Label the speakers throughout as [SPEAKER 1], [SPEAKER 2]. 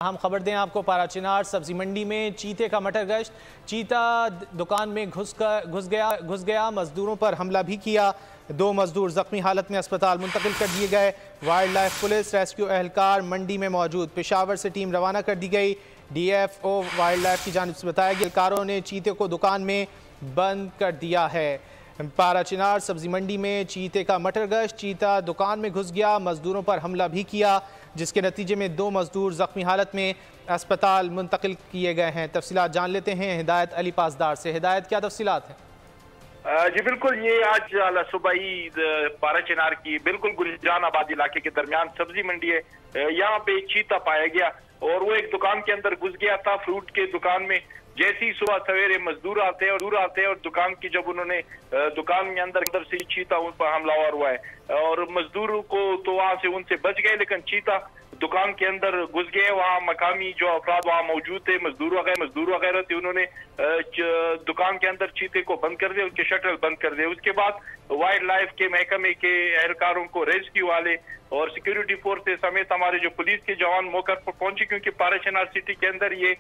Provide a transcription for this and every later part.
[SPEAKER 1] हम खबर दें आपको, पाराचिनार सब्जी मंडी में चीते का मटर गश्त। चीता दुकान में घुस गया, मजदूरों पर हमला भी किया। 2 मजदूर जख्मी हालत में अस्पताल मुंतकिल कर दिए गए। वाइल्ड लाइफ पुलिस रेस्क्यू एहलकार मंडी में मौजूद। पेशावर से टीम रवाना कर दी गई। DFO वाइल्ड लाइफ की जानिब से बताया गया एहलकारों ने चीते को दुकान में बंद कर दिया है। पाराचिनार सब्जी मंडी में चीते का मटर गश्त। चीता दुकान में घुस गया, मजदूरों पर हमला भी किया, जिसके नतीजे में 2 मजदूर जख्मी हालत में अस्पताल मुंतकिल किए गए हैं। तफसीलात जान लेते हैं हिदायत अली पासदार से। हिदायत, क्या तफसीलात हैं?
[SPEAKER 2] जी बिल्कुल, ये आज सुबह ही पाराचिनार की बिल्कुल गुलजान आबाद इलाके के दरमियान सब्जी मंडी है, यहाँ पे चीता पाया गया और वो एक दुकान के अंदर घुस गया था, फ्रूट के दुकान में। जैसे ही सुबह सवेरे मजदूर आते हैं और दुकान की जब उन्होंने दुकान में अंदर से चीता उन पर हमलावर हुआ है और मजदूर को तो वहां से उनसे बच गए, लेकिन चीता दुकान के अंदर घुस गए। वहाँ मकामी जो अफराद वहाँ मौजूद थे, मजदूर वगैरह थे, उन्होंने दुकान के अंदर चीते को बंद कर दिया, उसके शटर बंद कर दिए। उसके बाद वाइल्ड लाइफ के महकमे के एहलकारों को, रेस्क्यू वाले और सिक्योरिटी फोर्स समेत हमारे जो पुलिस के जवान मौके पर पहुंचे, क्योंकि पाराचिनार सिटी के अंदर ये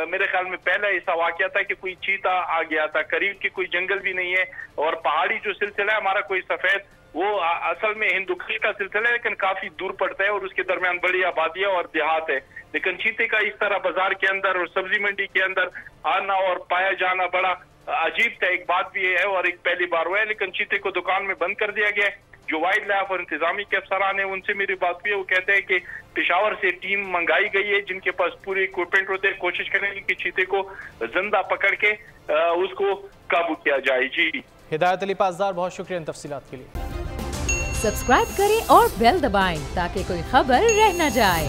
[SPEAKER 2] मेरे ख्याल में पहला ऐसा वाकया था कि कोई चीता आ गया था। करीब की कोई जंगल भी नहीं है और पहाड़ी जो सिलसिला है हमारा, कोई सफेद, वो असल में हिंदुकुश का सिलसिला है, लेकिन काफी दूर पड़ता है और उसके दरमियान बड़ी आबादियां और देहात है। लेकिन चीते का इस तरह बाजार के अंदर और सब्जी मंडी के अंदर आना और पाया जाना बड़ा अजीब था। एक बात भी है और एक पहली बार हुआ है, लेकिन चीते को दुकान में बंद कर दिया गया है। जो वाइल्ड लाइफ और इंतजामी के अफसरान है उनसे मेरी बात हुई है, वो कहते हैं कि पेशावर से टीम मंगाई गई है जिनके पास पूरे इक्विपमेंट होते हैं। कोशिश करेंगे कि चीते को जिंदा पकड़ के उसको काबू किया जाए। जी
[SPEAKER 1] हिदायत अली पासदार, बहुत शुक्रिया इन तफसीलात के लिए।
[SPEAKER 3] सब्सक्राइब करें और बेल दबाएं ताकि कोई खबर रह न जाए।